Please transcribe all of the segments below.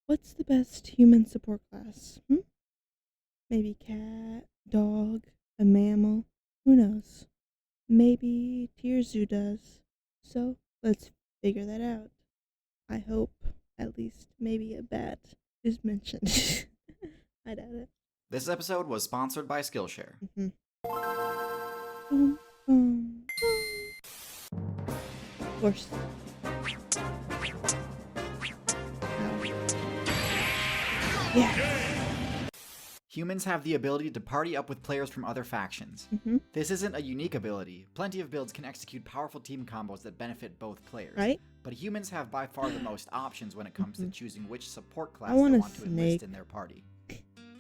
What's the best human support class? Maybe cat, dog, a mammal. Who knows? Maybe TierZoo does. So let's figure that out. I hope at least maybe a bat is mentioned. I doubt it. This episode was sponsored by Skillshare. Mm-hmm. Boom, boom, boom. Horse. Yeah. Humans have the ability to party up with players from other factions. This isn't a unique ability. Plenty of builds can execute powerful team combos that benefit both players. Right? But humans have by far the most options when it comes to choosing which support class want they a want to enlist snake. in their party.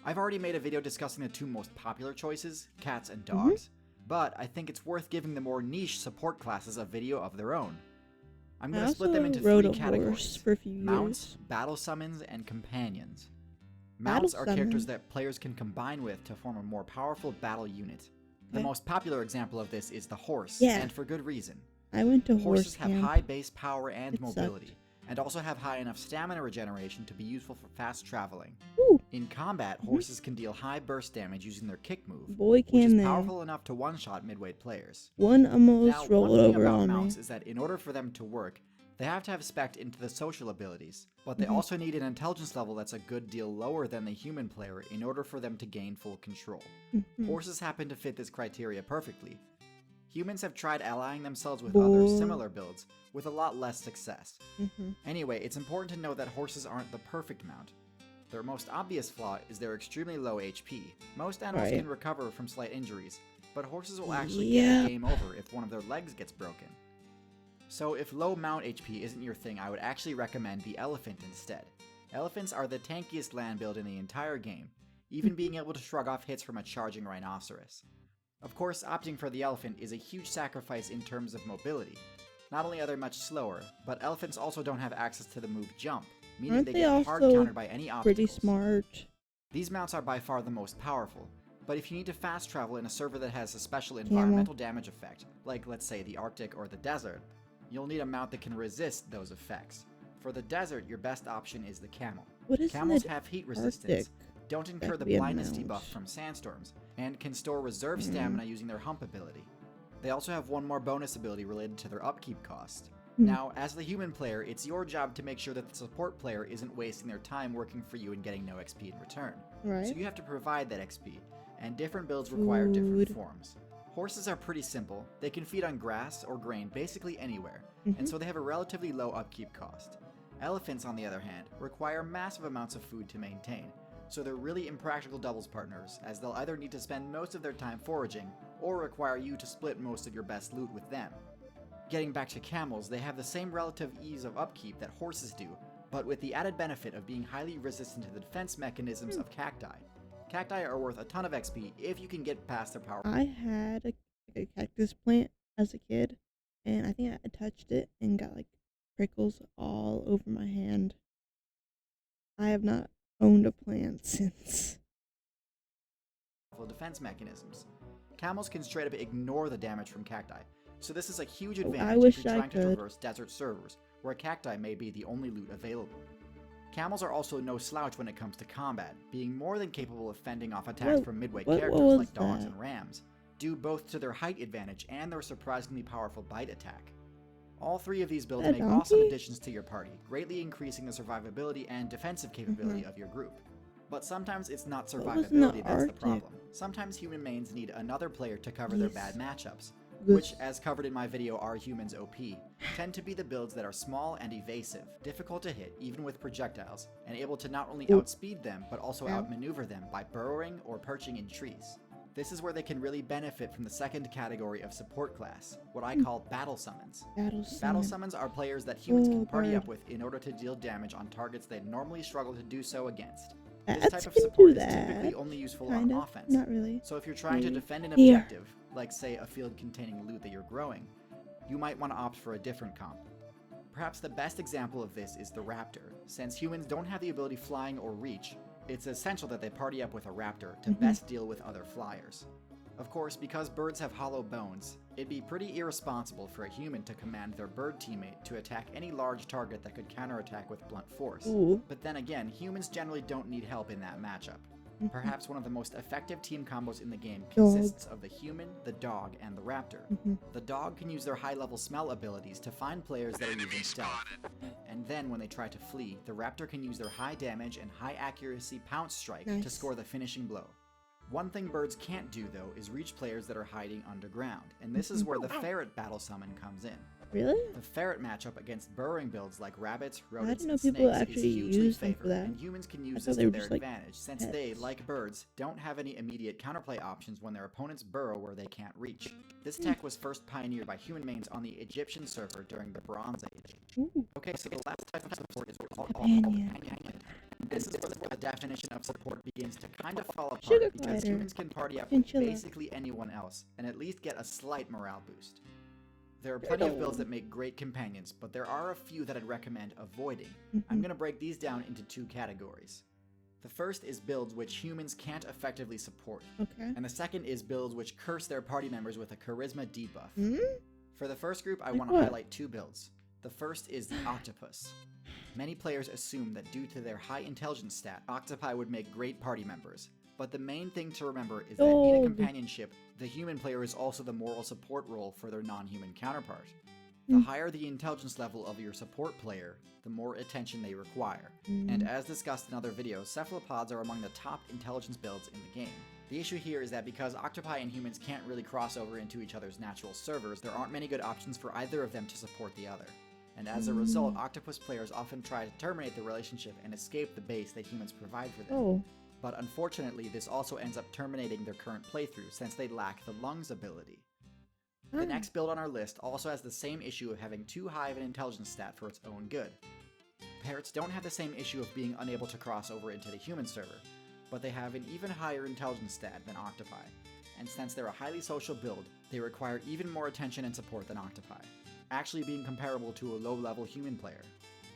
I've already made a video discussing the two most popular choices, cats and dogs, but I think it's worth giving the more niche support classes a video of their own. I'm going to split them into rode three a categories: horse for a few mounts, years. battle summons, and companions. Battle Mounts are characters summon. that players can combine with to form a more powerful battle unit. The Okay. most popular example of this is the horse, Yeah. and for good reason. I went to horse Horses have camp. high base power and It mobility, sucked. and also have high enough stamina regeneration to be useful for fast traveling. Ooh, In combat, horses can deal high burst damage using their kick move, boy, which is can they. powerful enough to one-shot midweight players. One almost Now, rolled one thing over about on mounts me. is that in order for them to work, they have to have spec into the social abilities, but they also need an intelligence level that's a good deal lower than the human player in order for them to gain full control. Horses happen to fit this criteria perfectly. Humans have tried allying themselves with other similar builds, with a lot less success. Anyway, it's important to note that horses aren't the perfect mount. Their most obvious flaw is their extremely low HP. Most animals Right. can recover from slight injuries, but horses will actually get a game over if one of their legs gets broken. So if low mount HP isn't your thing, I would actually recommend the elephant instead. Elephants are the tankiest land build in the entire game, even being able to shrug off hits from a charging rhinoceros. Of course, opting for the elephant is a huge sacrifice in terms of mobility. Not only are they much slower, but elephants also don't have access to the move jump, meaning Aren't they they get hard also countered by any obstacles. pretty smart? These mounts are by far the most powerful, but if you need to fast travel in a server that has a special environmental damage effect, like let's say the Arctic or the desert, you'll need a mount that can resist those effects. For the desert, your best option is the camel. What is Camels the have heat resistance, don't incur the That'd be a blindness mount. debuff from sandstorms, and can store reserve stamina using their hump ability. They also have one more bonus ability related to their upkeep cost. Now, as the human player, it's your job to make sure that the support player isn't wasting their time working for you and getting no XP in return. Right. So you have to provide that XP, and different builds require different Food. forms. Horses are pretty simple. They can feed on grass or grain basically anywhere, and so they have a relatively low upkeep cost. Elephants, on the other hand, require massive amounts of food to maintain, so they're really impractical doubles partners, as they'll either need to spend most of their time foraging, or require you to split most of your best loot with them. Getting back to camels, they have the same relative ease of upkeep that horses do, but with the added benefit of being highly resistant to the defense mechanisms of cacti. Cacti are worth a ton of XP if you can get past their power. I had a cactus plant as a kid, and I think I touched it and got like prickles all over my hand. I have not owned a plant since. Defense mechanisms. Camels can straight up ignore the damage from cacti, so this is a huge I advantage wish if you're I trying to could. traverse desert servers, where cacti may be the only loot available. Camels are also no slouch when it comes to combat, being more than capable of fending off attacks from midweight what characters was like dogs that? and rams, due both to their height advantage and their surprisingly powerful bite attack. All three of these builds A make awesome donkey? additions to your party, greatly increasing the survivability and defensive capability of your group. But sometimes it's not What was in the survivability that's the Arctic? problem. Sometimes human mains need another player to cover their bad matchups, Good. which, as covered in my video Are Humans OP, tend to be the builds that are small and evasive, difficult to hit even with projectiles, and able to not only Ooh. outspeed them but also Ow. outmaneuver them by burrowing or perching in trees. This is where they can really benefit from the second category of support class, what I call battle summons. Battle Battle summon. summons are players that humans can party bird. up with in order to deal damage on targets they normally struggle to do so against. Bats This type of can support do is that. typically only useful Kinda. on offense. Not really. So if you're trying to Maybe. defend an Here. objective, like say a field containing loot that you're growing, you might want to opt for a different comp. Perhaps the best example of this is the raptor. Since humans don't have the ability flying or reach, it's essential that they party up with a raptor to best deal with other flyers. Of course, because birds have hollow bones, it'd be pretty irresponsible for a human to command their bird teammate to attack any large target that could counterattack with blunt force. Ooh. But then again, humans generally don't need help in that matchup. Perhaps one of the most effective team combos in the game consists of the human, the dog, and the raptor. The dog can use their high-level smell abilities to find players that are using stealth. And then when they try to flee, the raptor can use their high damage and high accuracy pounce strike to score the finishing blow. One thing birds can't do, though, is reach players that are hiding underground, and this is where the ferret battle summon comes in. Really? The ferret matchup against burrowing builds like rabbits, rodents, and people snakes is actually hugely use them for favored, that. and humans can use thought this they to were their just, like, advantage, since they, like birds, don't have any immediate counterplay options when their opponents burrow where they can't reach. This tech was first pioneered by human mains on the Egyptian server during the Bronze Age. Ooh. Okay, so the last type of support is called Companion. companion. This is where the definition of support begins to kind of fall Sugar apart, because glider. humans can party up with Chinchilla. basically anyone else, and at least get a slight morale boost. There are plenty of builds that make great companions, but there are a few that I'd recommend avoiding. I'm going to break these down into two categories. The first is builds which humans can't effectively support, Okay. and the second is builds which curse their party members with a charisma debuff. Hmm? For the first group, I Like want to what? highlight two builds. The first is the octopus. Many players assume that due to their high intelligence stat, octopi would make great party members. But the main thing to remember is that in a companionship, the human player is also the moral support role for their non-human counterpart. The higher the intelligence level of your support player, the more attention they require. And as discussed in other videos, cephalopods are among the top intelligence builds in the game. The issue here is that because octopi and humans can't really cross over into each other's natural servers, there aren't many good options for either of them to support the other. And as a result, octopus players often try to terminate the relationship and escape the base that humans provide for them. Oh. But unfortunately, this also ends up terminating their current playthrough since they lack the lungs ability. The next build on our list also has the same issue of having too high of an intelligence stat for its own good. Parrots don't have the same issue of being unable to cross over into the human server, but they have an even higher intelligence stat than octopi, and since they're a highly social build, they require even more attention and support than octopi, actually being comparable to a low-level human player.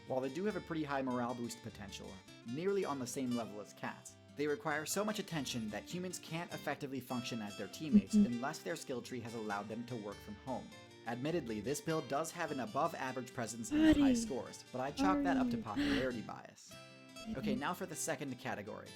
While they do have a pretty high morale boost potential, nearly on the same level as cats, they require so much attention that humans can't effectively function as their teammates unless their skill tree has allowed them to work from home. Admittedly, this build does have an above-average presence and high scores, but I chalk that up to popularity bias. Okay, now for the second category.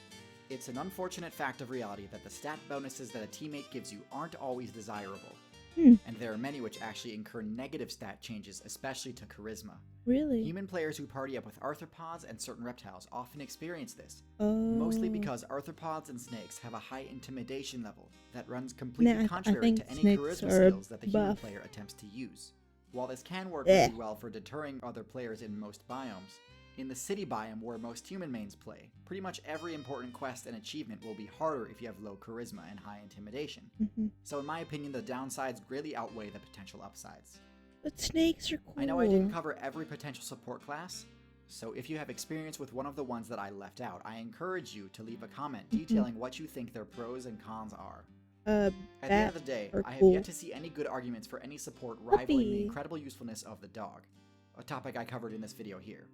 It's an unfortunate fact of reality that the stat bonuses that a teammate gives you aren't always desirable. And there are many which actually incur negative stat changes, especially to charisma. Really? Human players who party up with arthropods and certain reptiles often experience this, Oh. mostly because arthropods and snakes have a high intimidation level that runs completely I contrary think to any snakes charisma are skills that the human buff. player attempts to use. While this can work really well for deterring other players in most biomes, in the city biome where most human mains play, pretty much every important quest and achievement will be harder if you have low charisma and high intimidation. So in my opinion, the downsides greatly outweigh the potential upsides. But snakes are cool. I know I didn't cover every potential support class, so if you have experience with one of the ones that I left out, I encourage you to leave a comment detailing what you think their pros and cons are. At the end of the day, I have yet to see any good arguments for any support rivaling the incredible usefulness of the dog, a topic I covered in this video here.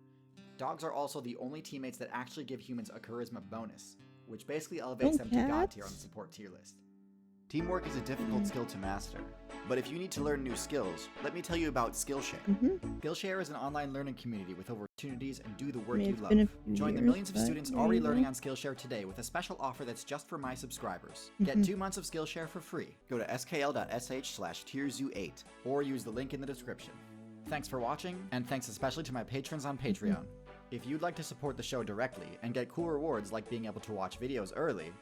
Dogs are also the only teammates that actually give humans a charisma bonus, which basically elevates them to God tier on the support tier list. Teamwork is a difficult skill to master, but if you need to learn new skills, let me tell you about Skillshare. Skillshare is an online learning community with opportunities and do the work you love. Join the millions of students already learning on Skillshare today with a special offer that's just for my subscribers. Get 2 months of Skillshare for free. Go to skl.sh/TierZoo8 or use the link in the description. Thanks for watching, and thanks especially to my patrons on Patreon. If you'd like to support the show directly and get cool rewards like being able to watch videos early,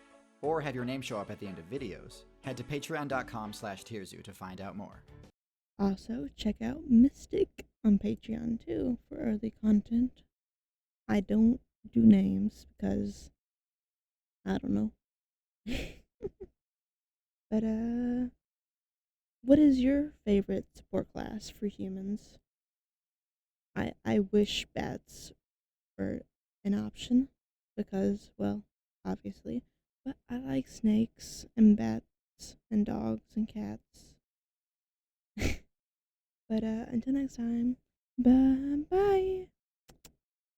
or have your name show up at the end of videos, head to patreon.com/TierZoo to find out more. Also, check out Mistic on Patreon too for early content. I don't do names because I don't know. But what is your favorite support class for humans? I wish bats were an option because, well, obviously, but I like snakes and bats and dogs and cats. But until next time, bye bye.